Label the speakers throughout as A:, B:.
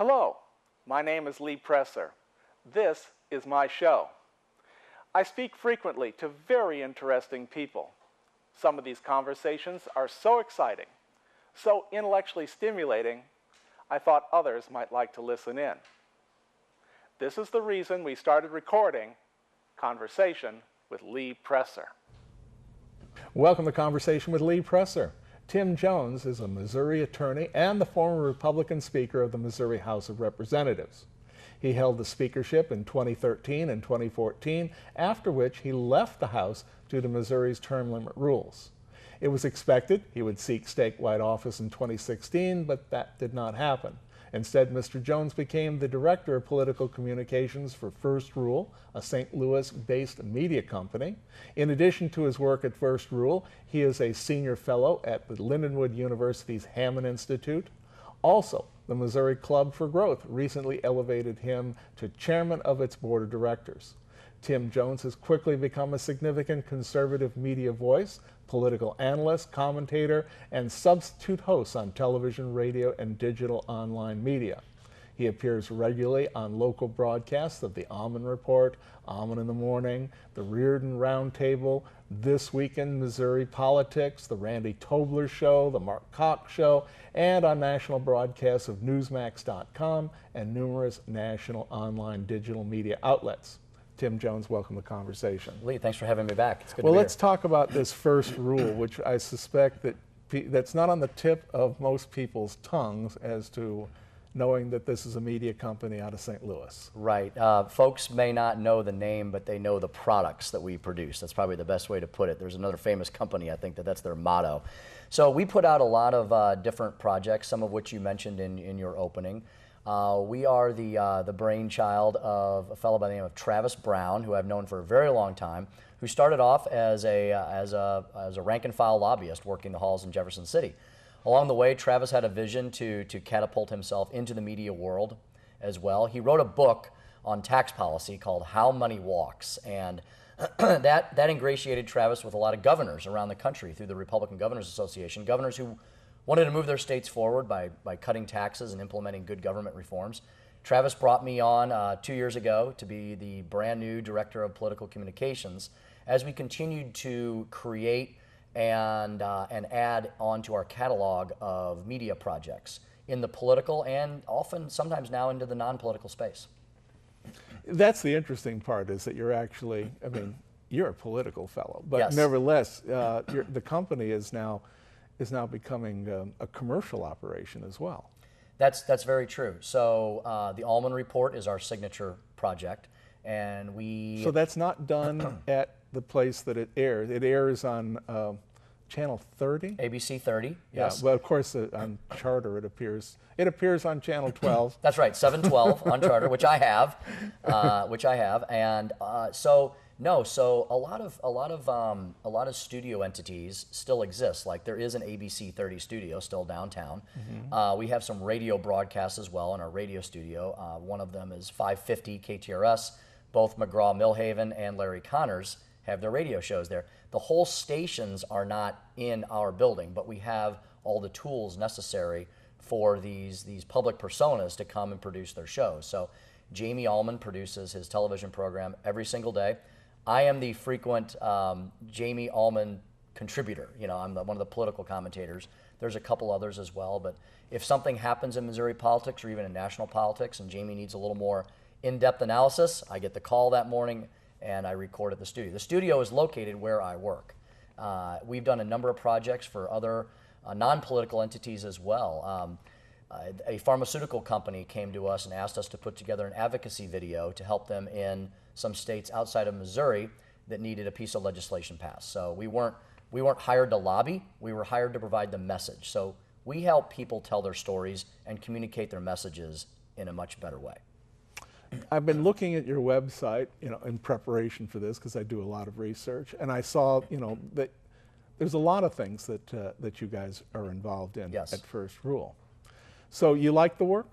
A: Hello, my name is Lee Presser. This is my show. I speak frequently to very interesting people. Some of these conversations are so exciting, so intellectually stimulating, I thought others might like to listen in. This is the reason we started recording Conversation with Lee Presser.
B: Welcome to Conversation with Lee Presser. Tim Jones is a Missouri attorney and the former Republican Speaker of the Missouri House of Representatives. He held the speakership in 2013 and 2014, after which he left the House due to Missouri's term limit rules. It was expected he would seek statewide office in 2016, but that did not happen. Instead, Mr. Jones became the Director of Political Communications for First Rule, a St. Louis-based media company. In addition to his work at First Rule, he is a Senior Fellow at the Lindenwood University's Hammond Institute. Also, the Missouri Club for Growth recently elevated him to Chairman of its Board of Directors. Tim Jones has quickly become a significant conservative media voice, political analyst, commentator, and substitute host on television, radio, and digital online media. He appears regularly on local broadcasts of the Allman Report, Allman in the Morning, the Reardon Roundtable, This Week in Missouri Politics, the Randy Tobler Show, the Marc Cox Show, and on national broadcasts of Newsmax.com and numerous national online digital media outlets. Tim Jones, welcome to Conversation.
C: Lee, thanks for having me back. It's good to be
B: Well,
C: here.
B: let's talk about this first rule, which I suspect that's not on the tip of most people's tongues as to knowing that this is a media company out of St. Louis.
C: Right. Folks may not know the name, but they know the products that we produce. That's probably the best way to put it. There's another famous company, I think, that's their motto. So we put out a lot of different projects, some of which you mentioned in your opening. We are the brainchild of a fellow by the name of Travis Brown, who I've known for a very long time, who started off as a rank and file lobbyist working the halls in Jefferson City. Along the way, Travis had a vision to catapult himself into the media world as well. He wrote a book on tax policy called How Money Walks, and that ingratiated Travis with a lot of governors around the country through the Republican Governors Association, governors who wanted to move their states forward by cutting taxes and implementing good government reforms. Travis brought me on 2 years ago to be the brand new Director of Political Communications as we continued to create and add onto our catalog of media projects in the political and often sometimes now into the non-political space.
B: That's the interesting part, is that you're actually, I mean, you're a political fellow, but
C: Yes.
B: nevertheless, the company is now becoming a commercial operation as well.
C: That's very true. So the Allman Report is our signature project, and we...
B: So that's not done at the place that it airs. It airs on Channel 30?
C: ABC 30, yes.
B: Yeah, well, of course, on Charter it appears on Channel 12.
C: That's right, 712 on Charter, which I have, and so a lot of studio entities still exist. Like there is an ABC 30 studio still downtown. Mm-hmm. We have some radio broadcasts as well in our radio studio. One of them is 550 KTRS. Both McGraw-Millhaven and Larry Connors have their radio shows there. The whole stations are not in our building, but we have all the tools necessary for these public personas to come and produce their shows. So Jamie Allman produces his television program every single day. I am the frequent Jamie Allman contributor. You know, I'm one of the political commentators. There's a couple others as well, but if something happens in Missouri politics or even in national politics and Jamie needs a little more in-depth analysis, I get the call that morning and I record at the studio. The studio is located where I work. We've done a number of projects for other non-political entities as well. A pharmaceutical company came to us and asked us to put together an advocacy video to help them in some states outside of Missouri that needed a piece of legislation passed. So we weren't hired to lobby, we were hired to provide the message. So we help people tell their stories and communicate their messages in a much better way.
B: I've been looking at your website, in preparation for this, because I do a lot of research, and I saw, that there's a lot of things that you guys are involved in
C: Yes.
B: at First Rule. So you like the work?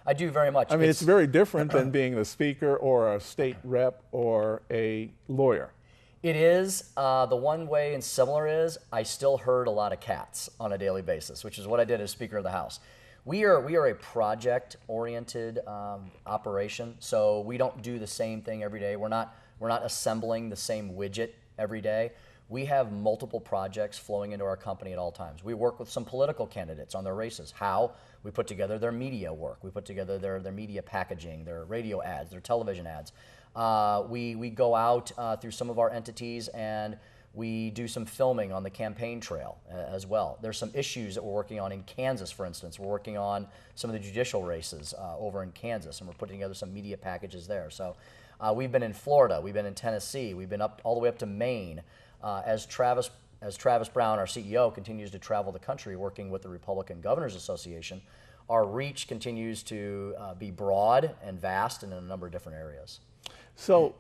C: I do very much.
B: I mean, it's very different than being the speaker or a state rep or a lawyer.
C: It is. The one way and similar is I still herd a lot of cats on a daily basis, which is what I did as Speaker of the House. We are a project-oriented operation, so we don't do the same thing every day. We're not assembling the same widget every day. We have multiple projects flowing into our company at all times. We work with some political candidates on their races. How? We put together their media work. We put together their media packaging, their radio ads, their television ads. We go out through some of our entities and we do some filming on the campaign trail as well. There's some issues that we're working on in Kansas, for instance. We're working on some of the judicial races over in Kansas, and we're putting together some media packages there. So we've been in Florida, we've been in Tennessee, we've been up all the way up to Maine. As Travis Brown, our CEO, continues to travel the country working with the Republican Governors Association, our reach continues to be broad and vast and in a number of different areas.
B: So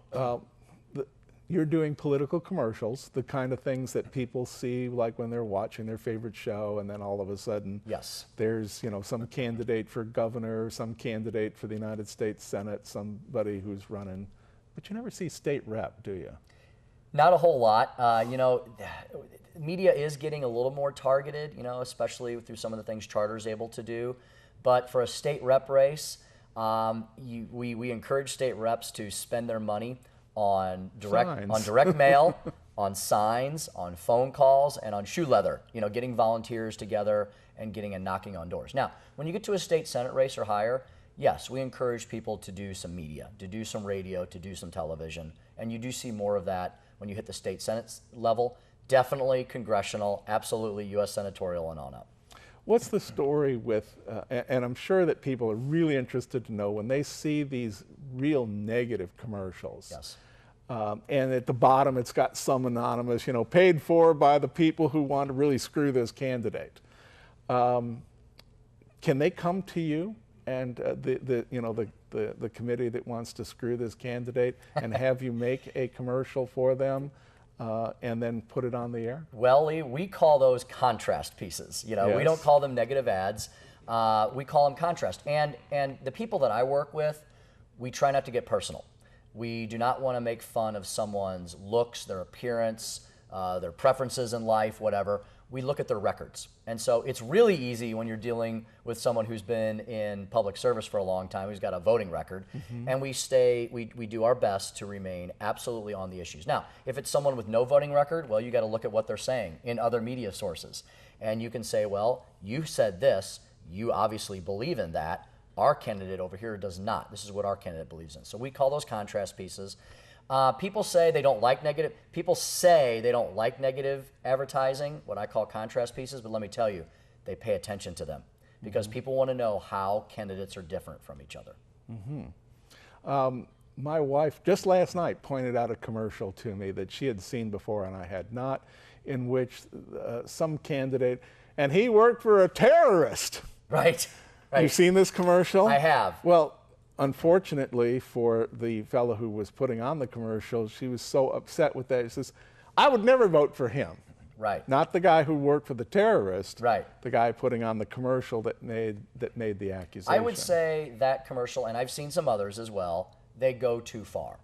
B: you're doing political commercials, the kind of things that people see like when they're watching their favorite show, and then all of a sudden
C: yes,
B: there's some candidate for governor, some candidate for the United States Senate, somebody who's running, but you never see state rep, do you?
C: Not a whole lot. Media is getting a little more targeted, especially through some of the things Charter's able to do. But for a state rep race, we encourage state reps to spend their money on direct mail, on signs, on phone calls, and on shoe leather. Getting volunteers together and getting and knocking on doors. Now, when you get to a state Senate race or higher, yes, we encourage people to do some media, to do some radio, to do some television, and you do see more of that when you hit the state Senate level. Definitely congressional, absolutely U.S. senatorial and on up.
B: What's the story with, and I'm sure that people are really interested to know when they see these real negative commercials.
C: Yes.
B: And at the bottom it's got some anonymous, paid for by the people who want to really screw this candidate. Can they come to you and the committee that wants to screw this candidate and have you make a commercial for them and then put it on the air?
C: Well, Lee, we call those contrast pieces.
B: Yes.
C: We don't call them negative ads. We call them contrast. And the people that I work with, we try not to get personal. We do not want to make fun of someone's looks, their appearance, their preferences in life, whatever. We look at their records. And so it's really easy when you're dealing with someone who's been in public service for a long time, who's got a voting record, and we do our best to remain absolutely on the issues. Now, if it's someone with no voting record, well, you got to look at what they're saying in other media sources. And you can say, well, you said this, you obviously believe in that. Our candidate over here does not. This is what our candidate believes in. So we call those contrast pieces. People say they don't like negative. People say they don't like negative advertising, what I call contrast pieces. But let me tell you, they pay attention to them because people want to know how candidates are different from each other.
B: My wife just last night pointed out a commercial to me that she had seen before and I had not, in which some candidate, and he worked for a terrorist.
C: Right.
B: You've seen this commercial?
C: I have.
B: Well, unfortunately for the fellow who was putting on the commercial, she was so upset with that. She says, I would never vote for him.
C: Right.
B: Not the guy who worked for the terrorist.
C: Right.
B: The guy putting on the commercial that made the accusation.
C: I would say that commercial, and I've seen some others as well, they go too far.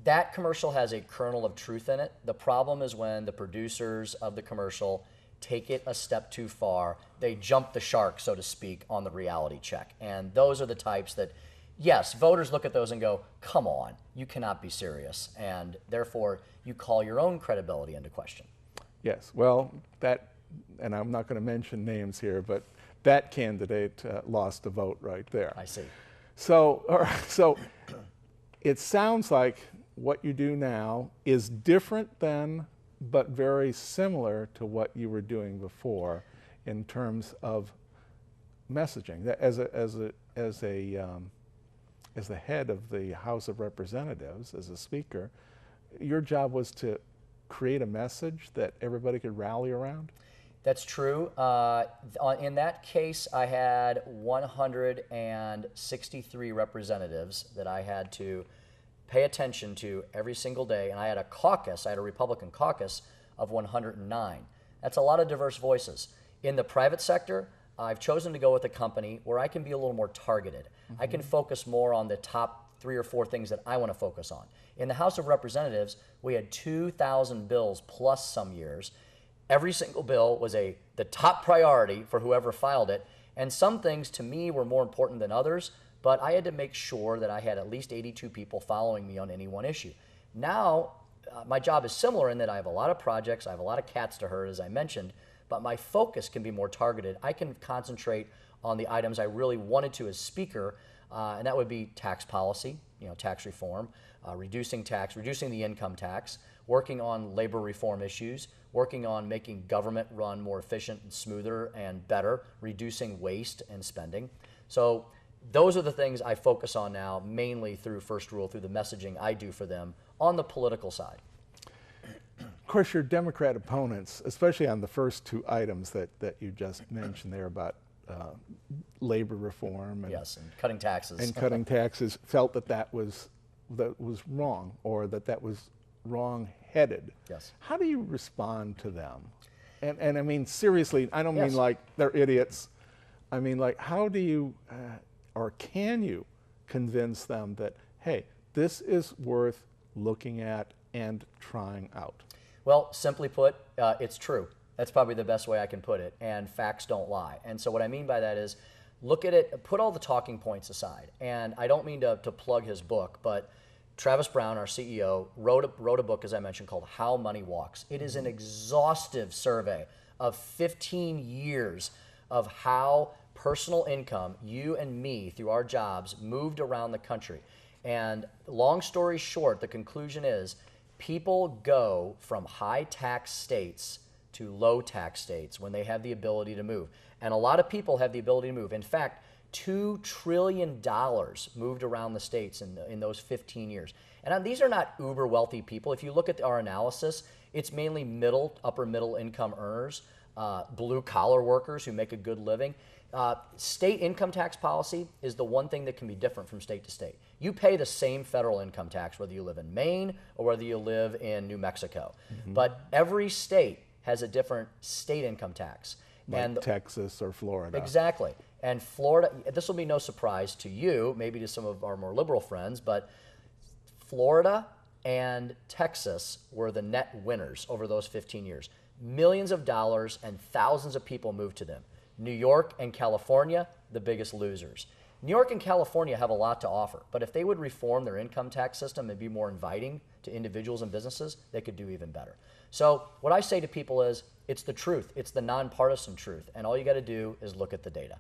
C: That commercial has a kernel of truth in it. The problem is when the producers of the commercial take it a step too far. They jump the shark, so to speak, on the reality check. And those are the types that, yes, voters look at those and go, come on, you cannot be serious. And therefore, you call your own credibility into question.
B: Yes, well, and I'm not going to mention names here, but that candidate lost a vote right there.
C: I see.
B: So it sounds like what you do now is different than, but very similar to what you were doing before in terms of messaging. As the head of the House of Representatives, as a speaker, your job was to create a message that everybody could rally around?
C: That's true. In that case, I had 163 representatives that I had to pay attention to every single day, and I had a caucus, I had a Republican caucus of 109. That's a lot of diverse voices. In the private sector, I've chosen to go with a company where I can be a little more targeted. I can focus more on the top 3 or 4 things that I want to focus on. In the House of Representatives, we had 2,000 bills plus some years. Every single bill was the top priority for whoever filed it, And some things to me were more important than others, but I had to make sure that I had at least 82 people following me on any one issue. Now, my job is similar in that I have a lot of projects, I have a lot of cats to herd, as I mentioned, but my focus can be more targeted. I can concentrate on the items I really wanted to as speaker, and that would be tax policy, tax reform, reducing the income tax, working on labor reform issues, working on making government run more efficient and smoother and better, reducing waste and spending. So those are the things I focus on now, mainly through First Rule, through the messaging I do for them on the political side.
B: Of course, your Democrat opponents, especially on the first two items that you just mentioned there about labor reform and,
C: yes, and cutting taxes.
B: Felt that was wrong, or that was wrong-headed.
C: Yes.
B: How do you respond to them? And I mean, seriously, I don't
C: yes.
B: mean like they're idiots. I mean, like, how do you, or can you convince them that, hey, this is worth looking at and trying out?
C: Well, simply put, it's true. That's probably the best way I can put it, and facts don't lie. And so what I mean by that is, look at it, put all the talking points aside. And I don't mean to plug his book, but Travis Brown, our CEO, wrote a book, as I mentioned, called How Money Walks. It is an exhaustive survey of 15 years of how personal income, you and me, through our jobs, moved around the country. And long story short, the conclusion is people go from high tax states to low tax states when they have the ability to move. And a lot of people have the ability to move. In fact, $2 trillion moved around the states in those 15 years. And these are not uber wealthy people. If you look at our analysis, it's mainly upper middle income earners, blue collar workers who make a good living. State income tax policy is the one thing that can be different from state to state. You pay the same federal income tax whether you live in Maine or whether you live in New Mexico. Mm-hmm. But every state has a different state income tax.
B: Like Texas or Florida.
C: Exactly. And Florida, this will be no surprise to you, maybe to some of our more liberal friends, but Florida and Texas were the net winners over those 15 years. Millions of dollars and thousands of people moved to them. New York and California, the biggest losers. New York and California have a lot to offer, but if they would reform their income tax system and be more inviting to individuals and businesses, they could do even better. So what I say to people is, it's the truth. It's the nonpartisan truth, and all you got to do is look at the data.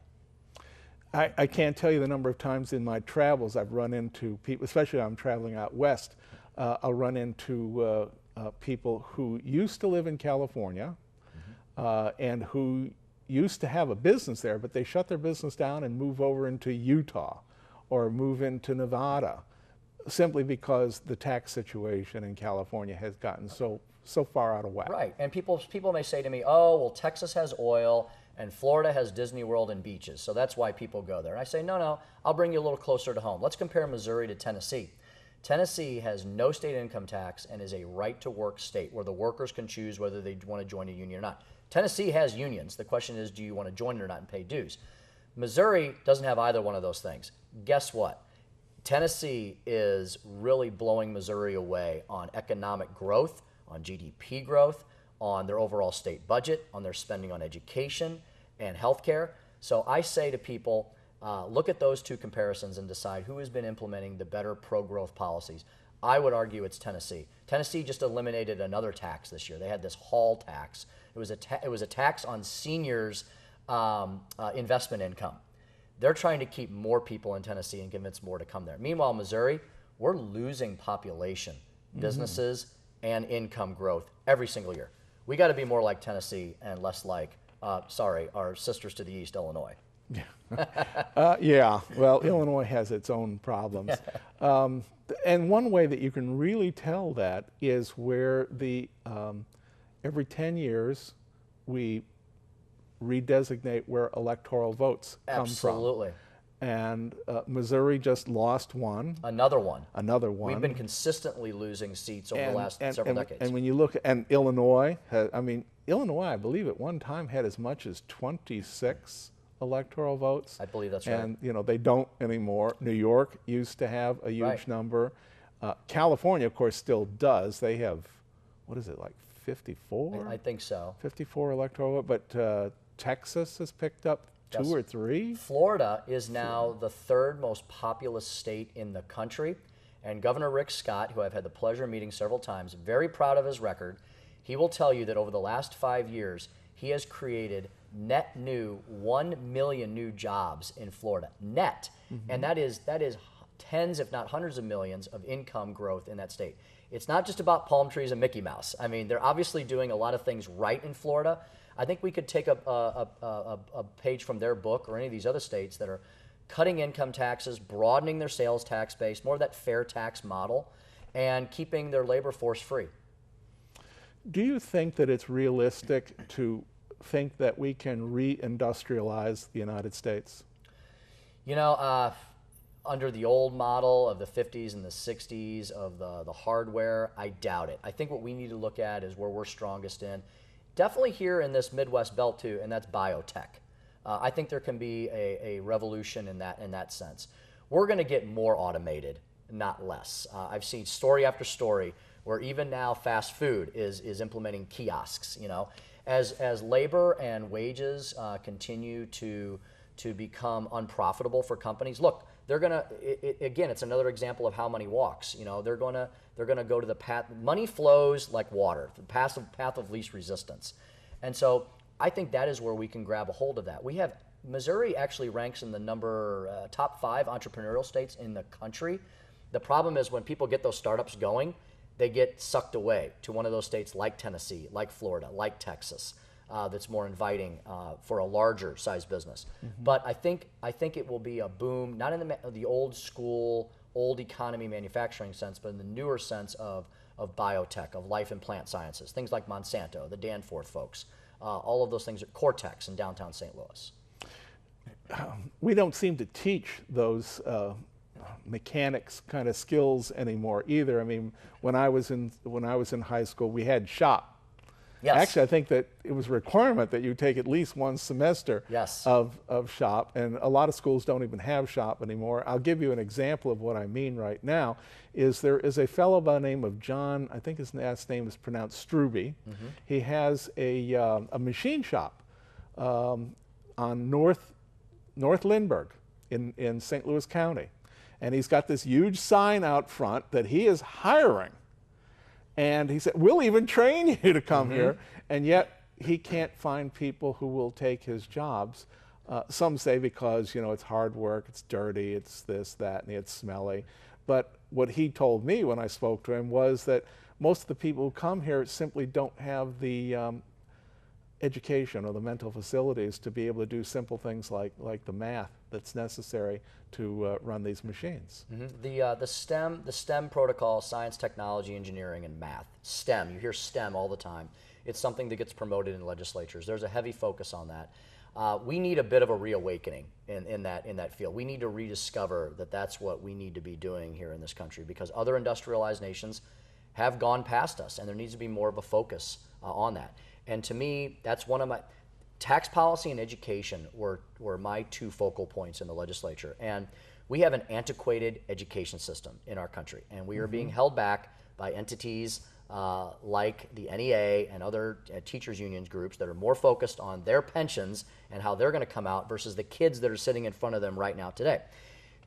B: I can't tell you the number of times in my travels I've run into people, especially when I'm traveling out west, I'll run into people who used to live in California and who used to have a business there, but they shut their business down and move over into Utah or move into Nevada simply because the tax situation in California has gotten so far out of whack.
C: Right, and people may say to me, oh, well, Texas has oil and Florida has Disney World and beaches, so that's why people go there. And I say, no, I'll bring you a little closer to home. Let's compare Missouri to Tennessee. Tennessee has no state income tax and is a right-to-work state where the workers can choose whether they want to join a union or not. Tennessee has unions. The question is, do you want to join it or not and pay dues? Missouri doesn't have either one of those things. Guess what? Tennessee is really blowing Missouri away on economic growth, on GDP growth, on their overall state budget, on their spending on education and healthcare. So I say to people, look at those two comparisons and decide who has been implementing the better pro-growth policies. I would argue it's Tennessee. Tennessee just eliminated another tax this year. They had this hall tax. It was a tax on seniors' investment income. They're trying to keep more people in Tennessee and convince more to come there. Meanwhile, Missouri, we're losing population, businesses, and income growth every single year. We got to be more like Tennessee and less like, our sisters to the east, Illinois.
B: Yeah, well, Illinois has its own problems. And one way that you can really tell that is where every 10 years we redesignate where electoral votes come from.
C: Absolutely.
B: And Missouri just lost one.
C: Another one.
B: We've
C: been consistently losing seats over the last several decades.
B: And when you look, and Illinois, Illinois, I believe at one time had as much as 26 electoral votes.
C: I believe that's right.
B: And they don't anymore. New York used to have a huge number. California, of course, still does. They have, what is it, like 54?
C: I think so.
B: 54 electoral votes, but Texas has picked up 2 or 3?
C: Florida is now the third most populous state in the country. And Governor Rick Scott, who I've had the pleasure of meeting several times, very proud of his record. He will tell you that over the last 5 years, he has created net new 1 million new jobs in Florida. Net. And that is tens, if not hundreds of millions of income growth in that state. It's not just about palm trees and Mickey Mouse. I mean, they're obviously doing a lot of things right in Florida. I think we could take a page from their book or any of these other states that are cutting income taxes, broadening their sales tax base, more of that fair tax model, and keeping their labor force free.
B: Do you think that it's realistic to think that we can re-industrialize the United States?
C: You know, under the old model of the 50s and the 60s of the hardware, I doubt it. I think what we need to look at is where we're strongest in. Definitely here in this Midwest belt too, and that's biotech. I think there can be a revolution in that sense. We're going to get more automated, not less. I've seen story after story where even now fast food is implementing kiosks. You know, as labor and wages continue to become unprofitable for companies. Look, they're gonna again. It's another example of how money walks. You know, they're gonna go to the path. Money flows like water, the path of least resistance, and so I think that is where we can grab a hold of that. We have Missouri actually ranks in the top 5 entrepreneurial states in the country. The problem is when people get those startups going, they get sucked away to one of those states like Tennessee, like Florida, like Texas. That's more inviting for a larger size business. But I think it will be a boom, not in the old school, old economy manufacturing sense, but in the newer sense of biotech, of life and plant sciences, things like Monsanto, the Danforth folks, all of those things, Cortex in downtown St. Louis.
B: We don't seem to teach those mechanics kind of skills anymore either. I mean, when I was in high school, we had shop.
C: Yes.
B: Actually, I think that it was a requirement that you take at least one semester
C: yes.
B: of shop, and a lot of schools don't even have shop anymore. I'll give you an example of what I mean right now. There is a fellow by the name of John, I think his last name is pronounced Struby. He has a machine shop on North Lindbergh in St. Louis County. And he's got this huge sign out front that he is hiring. And he said, we'll even train you to come here. And yet he can't find people who will take his jobs. Some say because, you know, it's hard work, it's dirty, it's this, that, and it's smelly. But what he told me when I spoke to him was that most of the people who come here simply don't have the education or the mental facilities to be able to do simple things like the math that's necessary to run these machines.
C: The STEM protocol, science, technology, engineering, and math. STEM, you hear STEM all the time. It's something that gets promoted in legislatures. There's a heavy focus on that. We need a bit of a reawakening in that field. We need to rediscover that that's what we need to be doing here in this country, because other industrialized nations have gone past us, and there needs to be more of a focus on that. And to me, that's one of my tax policy and education were my 2 focal points in the legislature. And we have an antiquated education system in our country, and we are being held back by entities like the NEA and other teachers unions groups that are more focused on their pensions and how they're going to come out versus the kids that are sitting in front of them right now today.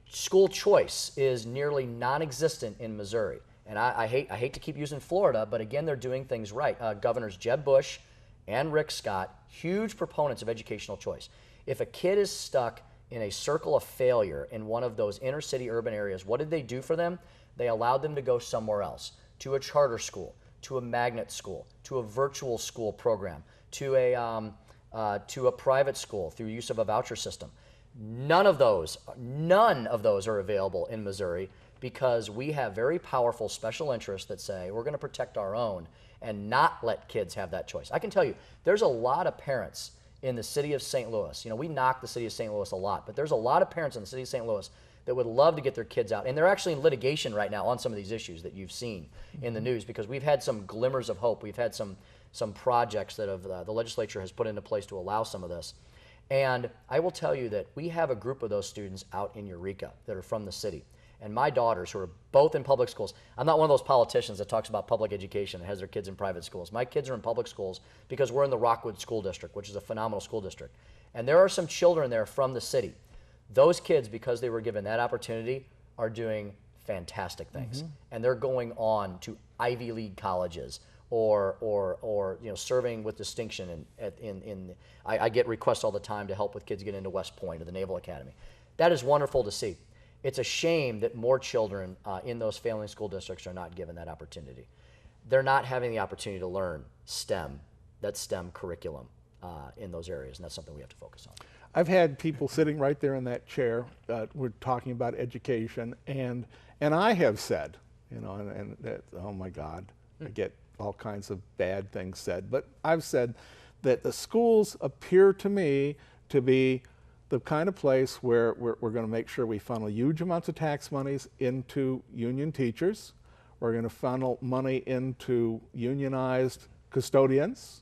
C: School choice is nearly non-existent in Missouri. And I hate to keep using Florida, but again, they're doing things right. Governors Jeb Bush and Rick Scott, huge proponents of educational choice. If a kid is stuck in a circle of failure in one of those inner city urban areas, what did they do for them? They allowed them to go somewhere else, to a charter school, to a magnet school, to a virtual school program, to a private school through use of a voucher system. None of those are available in Missouri, because we have very powerful special interests that say we're going to protect our own and not let kids have that choice. I can tell you, there's a lot of parents in the city of St. Louis. You know, we knock the city of St. Louis a lot, but there's a lot of parents in the city of St. Louis that would love to get their kids out. And they're actually in litigation right now on some of these issues that you've seen in the news, because we've had some glimmers of hope. We've had some projects that the legislature has put into place to allow some of this. And I will tell you that we have a group of those students out in Eureka that are from the city. And my daughters, who are both in public schools, I'm not one of those politicians that talks about public education and has their kids in private schools. My kids are in public schools because we're in the Rockwood School District, which is a phenomenal school district. And there are some children there from the city. Those kids, because they were given that opportunity, are doing fantastic things. And they're going on to Ivy League colleges or serving with distinction. I get requests all the time to help with kids get into West Point or the Naval Academy. That is wonderful to see. It's a shame that more children in those failing school districts are not given that opportunity. They're not having the opportunity to learn STEM, that STEM curriculum in those areas, and that's something we have to focus on.
B: I've had people sitting right there in that chair. We're talking about education, and I have said, and oh my God, I get all kinds of bad things said, but I've said that the schools appear to me to be the kind of place where we're going to make sure we funnel huge amounts of tax monies into union teachers. We're going to funnel money into unionized custodians,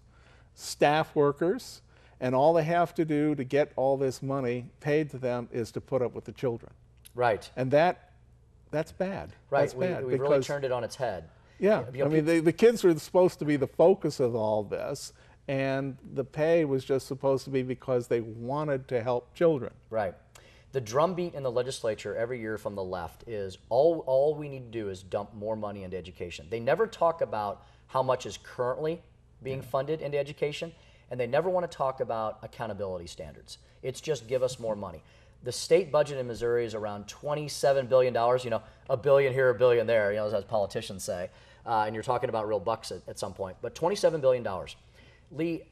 B: staff workers, and all they have to do to get all this money paid to them is to put up with the children.
C: Right.
B: And that's bad.
C: Right.
B: That's bad
C: we really turned it on its head.
B: Yeah. I mean, the kids were supposed to be the focus of all this, and the pay was just supposed to be because they wanted to help children.
C: Right. The drumbeat in the legislature every year from the left is all we need to do is dump more money into education. They never talk about how much is currently being funded into education, and they never want to talk about accountability standards. It's just give us more money. The state budget in Missouri is around $27 billion, a billion here, a billion there, as politicians say, and you're talking about real bucks at some point, but $27 billion. Lee,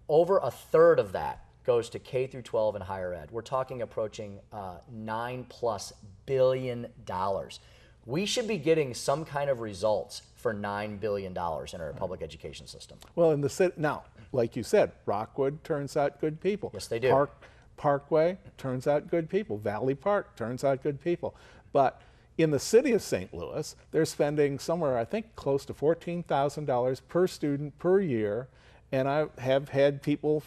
C: over a third of that goes to K through 12 and higher ed. We're talking approaching $9+ billion. We should be getting some kind of results for $9 billion in our public education system.
B: Well, in the city, now, like you said, Rockwood turns out good people.
C: Yes, they do.
B: Parkway turns out good people. Valley Park turns out good people. But in the city of St. Louis, they're spending somewhere, I think, close to $14,000 per student per year. And I have had people,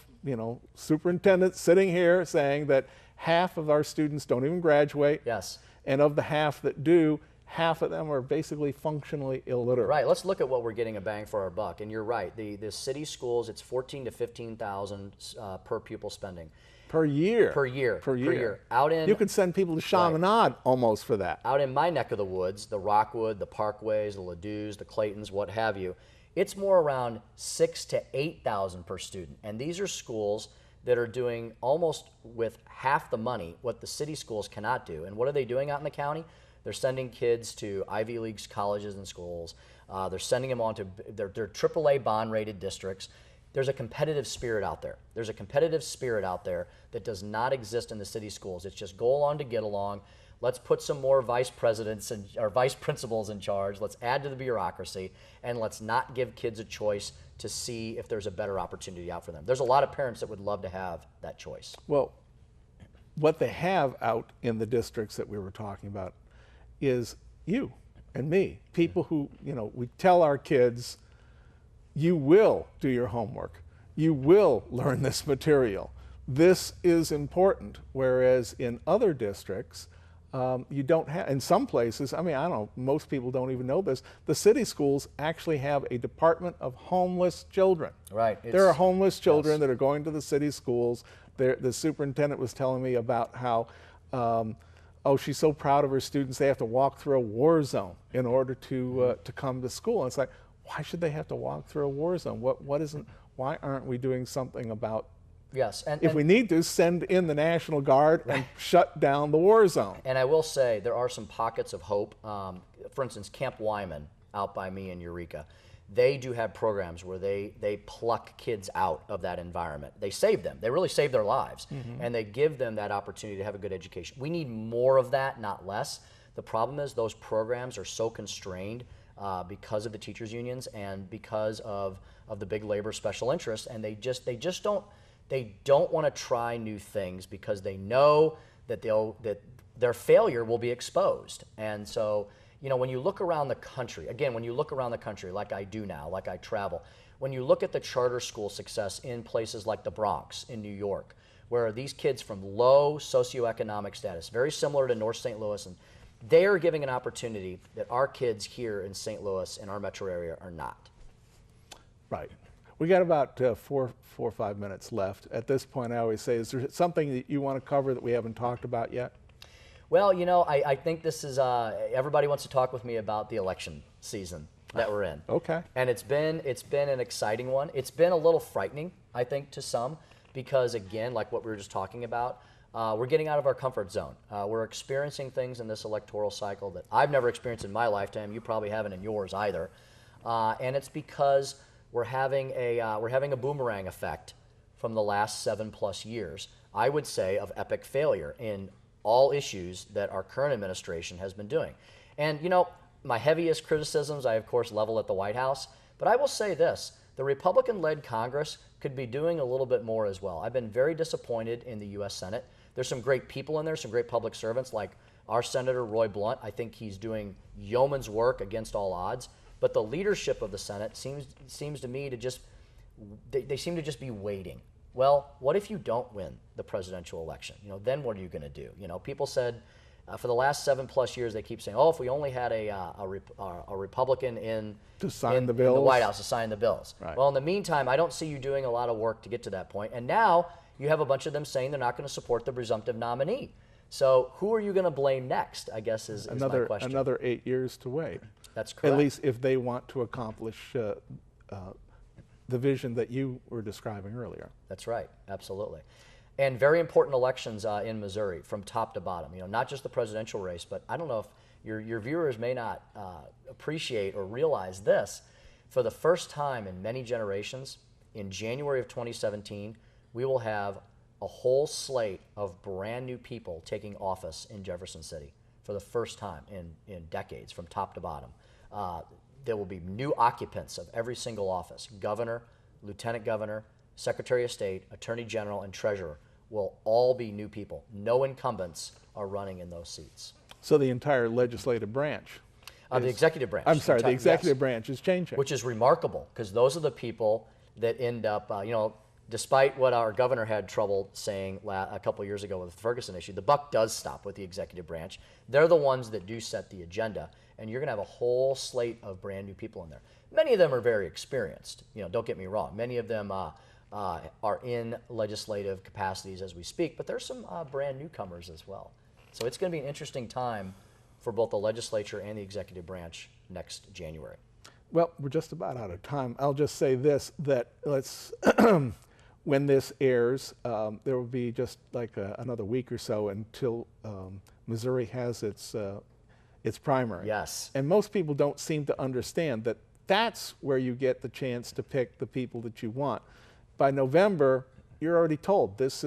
B: superintendents sitting here saying that half of our students don't even graduate.
C: Yes.
B: And of the half that do, half of them are basically functionally illiterate.
C: Right. Let's look at what we're getting a bang for our buck. And you're right. The city schools, it's $14,000 to $15,000 per pupil spending.
B: Per year.
C: Per year.
B: Per year.
C: You
B: could send people to Chaminade almost for that.
C: Out in my neck of the woods, the Rockwood, the Parkways, the Ladus, the Claytons, what have you, it's more around $6,000 to $8,000 per student. And these are schools that are doing almost with half the money what the city schools cannot do. And what are they doing out in the county? They're sending kids to Ivy League colleges and schools. They're sending them on to their AAA bond-rated districts. There's a competitive spirit out there. There's a competitive spirit out there that does not exist in the city schools. It's just go along to get along. Let's put some more vice presidents or vice principals in charge. Let's add to the bureaucracy, and let's not give kids a choice to see if there's a better opportunity out for them. There's a lot of parents that would love to have that choice.
B: Well, what they have out in the districts that we were talking about is you and me, people who, we tell our kids, you will do your homework. You will learn this material. This is important, whereas in other districts, you don't have, in some places, I don't know, most people don't even know this, the city schools actually have a department of homeless children.
C: Right.
B: There are homeless children that are going to the city schools. The superintendent was telling me about how, she's so proud of her students, they have to walk through a war zone in order to come to school. And it's like, why should they have to walk through a war zone? Why aren't we doing something about?
C: Yes, and
B: if we need to, send in the National Guard and shut down the war zone.
C: And I will say there are some pockets of hope. For instance, Camp Wyman out by me in Eureka, they do have programs where they pluck kids out of that environment. They save them. They really save their lives, and they give them that opportunity to have a good education. We need more of that, not less. The problem is those programs are so constrained because of the teachers unions and because of the big labor special interests, and they just don't want to try new things because they know that their failure will be exposed. And so, when you look around the country, like I do now, like I travel, when you look at the charter school success in places like the Bronx in New York, where these kids from low socioeconomic status, very similar to North St. Louis, and they are giving an opportunity that our kids here in St. Louis, in our metro area, are not.
B: Right. We got about 4 or 5 minutes left. At this point, I always say, is there something that you want to cover that we haven't talked about yet?
C: Well, you know, I think this is, everybody wants to talk with me about the election season that we're in.
B: Okay.
C: And it's been an exciting one. It's been a little frightening, I think, to some, because again, like what we were just talking about, we're getting out of our comfort zone. We're experiencing things in this electoral cycle that I've never experienced in my lifetime. You probably haven't in yours either. And it's because we're having a boomerang effect from the last 7+ years, I would say, of epic failure in all issues that our current administration has been doing. And you know, my heaviest criticisms I of course level at the White House, but I will say this, the Republican-led Congress could be doing a little bit more as well. I've been very disappointed in the U.S. Senate. There's some great people in there, some great public servants like our Senator Roy Blunt. I think he's doing yeoman's work against all odds, but the leadership of the Senate seems to me to just, they seem to just be waiting. Well, what if you don't win the presidential election? You know, then what are you going to do? You know, people said for the last 7+ years, they keep saying, oh, if we only had a Republican in the White House to sign the bills.
B: Right.
C: Well, in the meantime, I don't see you doing a lot of work to get to that point. And now you have a bunch of them saying they're not going to support the presumptive nominee. So who are you going to blame next, I guess is my question.
B: Another 8 years to wait.
C: That's correct.
B: At least if they want to accomplish the vision that you were describing earlier.
C: That's right, absolutely. And very important elections in Missouri from top to bottom. You know, not just the presidential race, but I don't know if your viewers may not appreciate or realize this. For the first time in many generations, in January of 2017, we will have a whole slate of brand new people taking office in Jefferson City for the first time in decades, from top to bottom. There will be new occupants of every single office. Governor, lieutenant governor, secretary of state, attorney general, and treasurer will all be new people. No incumbents are running in those seats.
B: So the entire legislative branch.
C: The executive branch.
B: I'm sorry, the executive
C: yes,
B: branch is changing.
C: which is remarkable, because those are the people that end up, you know, despite what our governor had trouble saying a couple years ago with the Ferguson issue, the buck does stop with the executive branch. They're the ones that do set the agenda, and you're going to have a whole slate of brand new people in there. Many of them are very experienced. You know, don't get me wrong. Many of them are in legislative capacities as we speak, but there's some brand newcomers as well. So it's going to be an interesting time for both the legislature and the executive branch next January.
B: Well, we're just about out of time. I'll just say this, that let's, when this airs, there will be just like another week or so until Missouri has its primary.
C: Yes.
B: And most people don't seem to understand that that's where you get the chance to pick the people that you want. By November, you're already told these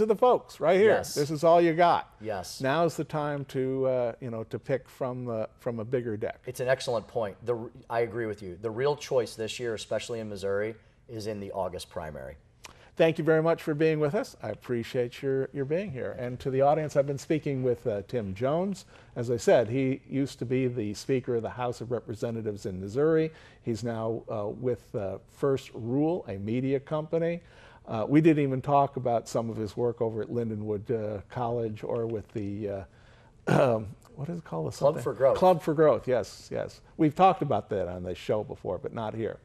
B: are the folks right here.
C: Yes.
B: This is all you got.
C: Yes.
B: Now's the time to to pick from a bigger deck.
C: It's an excellent point. I agree with you. The real choice this year, especially in Missouri, is in the August primary.
B: Thank you very much for being with us. I appreciate your being here. And to the audience, I've been speaking with Tim Jones. As I said, he used to be the Speaker of the House of Representatives in Missouri. He's now with First Rule, a media company. We didn't even talk about some of his work over at Lindenwood College or with the, what is it called?
C: Club for Growth.
B: Club for Growth, yes, yes. We've talked about that on this show before, but not here.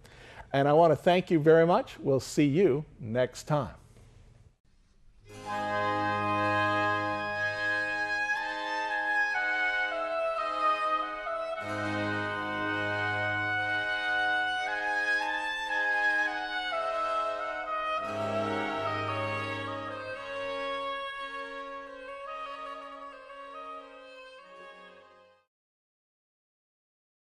B: And I want to thank you very much. We'll see you next time.